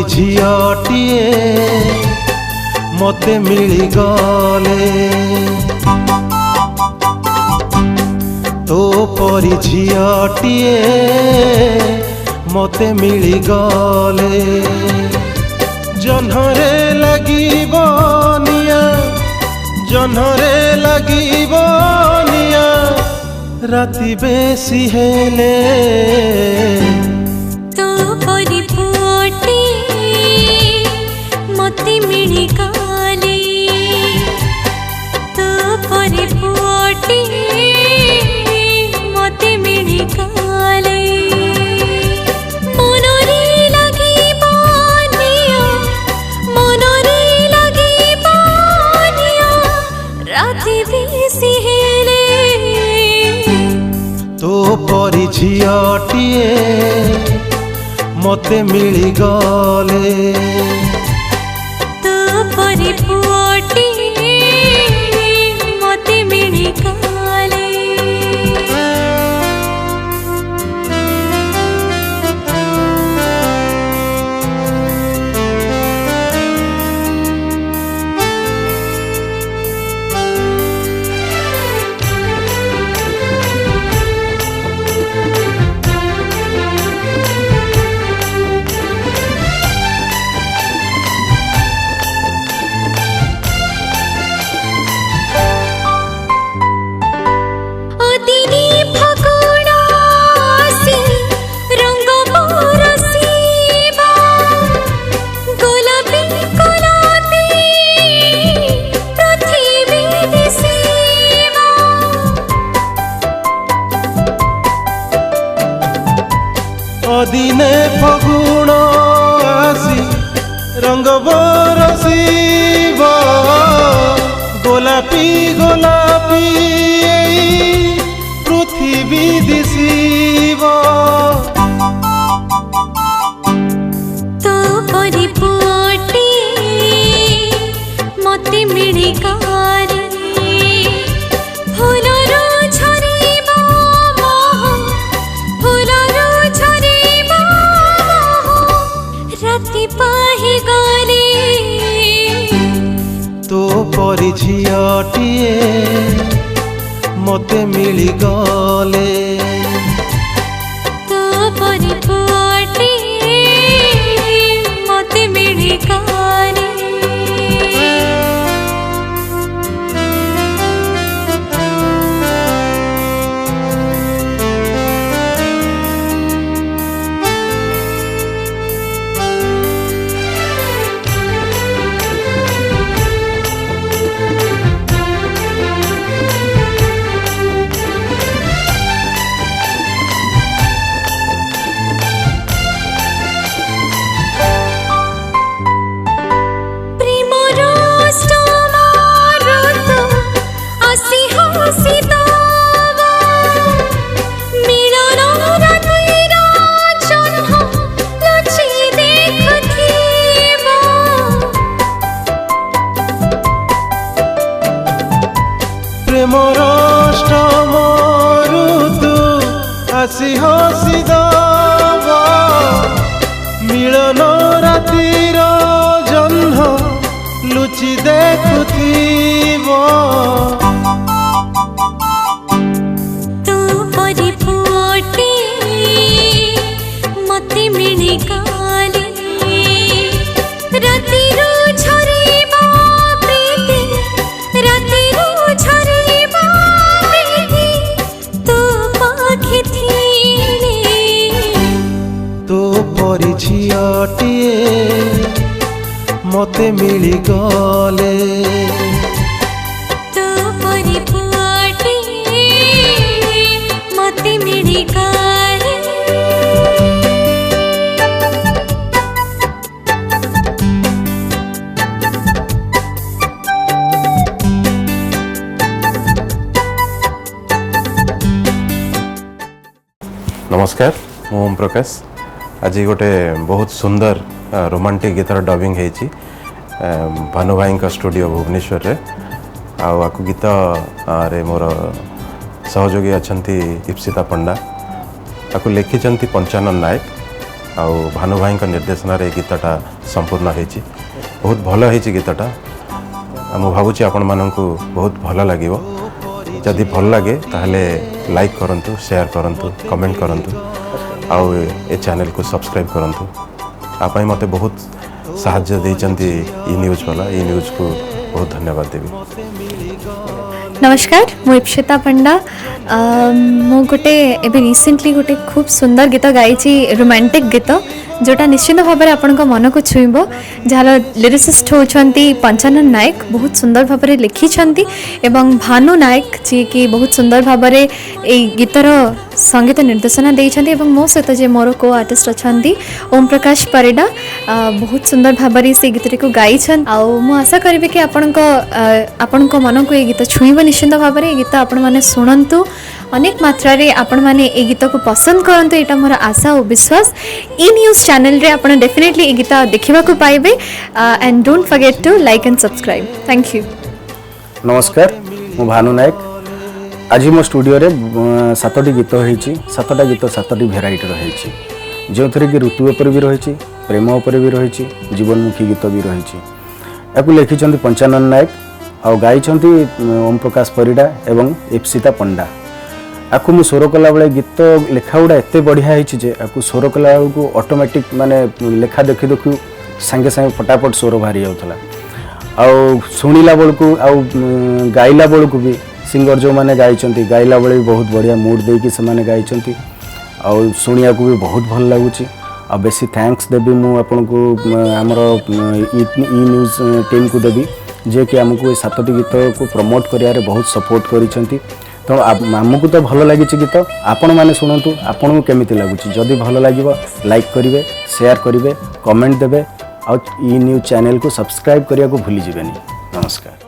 झियटिए मते मिली गले तो परी झियटिए मते मिली गले जह्नरे लागिब निया जह्नरे लागिब निया राति बेसी हेले तो परी पुअटी मते मिली गले तो परी पुअटी मते मिली गले तो परी झियटिए मते मिली गले तो परी पुअटी मते मिली गले दिने फगुण आसी रंग बरसीब गोलापी गोलापी पृथ्वी दिशिब तो परी पुअटी मते मिली गले फूलरो झरिब फूलरो झरिब राति पाहि गले तो परी झियटिए मते मिली गले तो परी पुअटी मते मिली गले प्रेमर अष्टम ऋतु आसी हसी दब मिलन रातिर जह्न लुचि देखुथिब तो परी पुअटी मते मिली गले रातिरो झरिब प्रीति रातिरो झरिब प्रीति तो पाखि थिले तो परी झियटिए मते मिली गले तो परी पुअटी मते मिली गले नमस्कार मु ओम प्रकाश आज गोटे बहुत सुंदर रोमांटिक गीतर डबिंग होती भानु भाई स्टूडियो भुवनेश्वर रे आकु गीत रे मोर सहयोगी अच्छा इप्सिता पंडा आपको लिखिं पंचानन नायक आउ भानु भाई निर्देशन रे गीतटा संपूर्ण होती बहुत भल होती गीतटा मु भावुची आपण मानक बहुत भल लगे जदि भल लगे ताहले लाइक करंतु शेयर करंतु कमेंट करंतु आउ ए चैनल को सब्सक्राइब करंतु आपई मते बहुत साहाय्य देइचंती ई न्यूज वाला ई न्यूज को बहुत धन्यवाद देवी। नमस्कार मु इप्सिता पंडा मु गोटे एबे रिसेंटली गोटे खूब सुंदर गीत गाई रोमांटिक गीत जोटा निश्चित भाव में आपण मन को छुईब जार लिरिसिस्ट होती पंचानन नायक बहुत सुंदर भाव में लिखिं एवं भानु नायक जी की बहुत सुंदर भाव में गीतर संगीत निर्देशना देइछन्ती एवं मो सहित जे मोर को आर्टिस्ट अच्छी ओम प्रकाश परिडा बहुत सुंदर भाव में से गीत को गाई मु आशा करी कि आपण मन को ये गीत छुईब निश्चित भाव में गीत आपण मैंने शुणु अनेक मात्रा रे आपण माने ए गीत को पसंद करंतु एटा मोर आशा और विश्वास ई न्यूज चैनल रे आपण डेफिनेटली ए गीत देखिबा को पाइबे and don't forget to like and subscribe thank you. नमस्कार मु भानु नायक आज मो स्टूडियो रे 7टी गीत होईची 7टा गीत 7टी भेराइटी रहिची जो थरे कि ऋतु ऊपर भी रहिची प्रेम ऊपर भी रहिची जीवनमुखी गीत भी रहिची याकु लिखिचंती पंचानन नायक आ गाइचंती ओम प्रकाश परिडा एवं इप्सिता पंडा आपको मु स्वर कला बेले गीत लेखा गुड़ा एत बढ़िया होती जे आपको स्वर कला को ऑटोमेटिक माने लेखा देखी देखू सांगे सांगे फटाफट स्वर बाहरी जाऊला आउ शुणिला बेलू आउ गाइला बेलू भी सिंगर जो मैंने गाइचंती गाइला बेले भी बहुत बढ़िया मूड देकी से माने गाइचंती आउ शुणिया को भी बहुत भल लगुची आ बेसी थैंक्स देबी मु आपन को हमर ई न्यूज टीम को देबी जे कि हमको ये 7टी गीत को प्रमोट करियारे बहुत सपोर्ट करिसंती तो आमको तो भल लगी गीत आपण मैंने शुणु आपन को केमिति लगुच जदि भल लगे लाइक करेंगे शेयर करेंगे कमेंट देवे और ई न्यूज चैनल को सब्सक्राइब करने को भूली जानी। नमस्कार।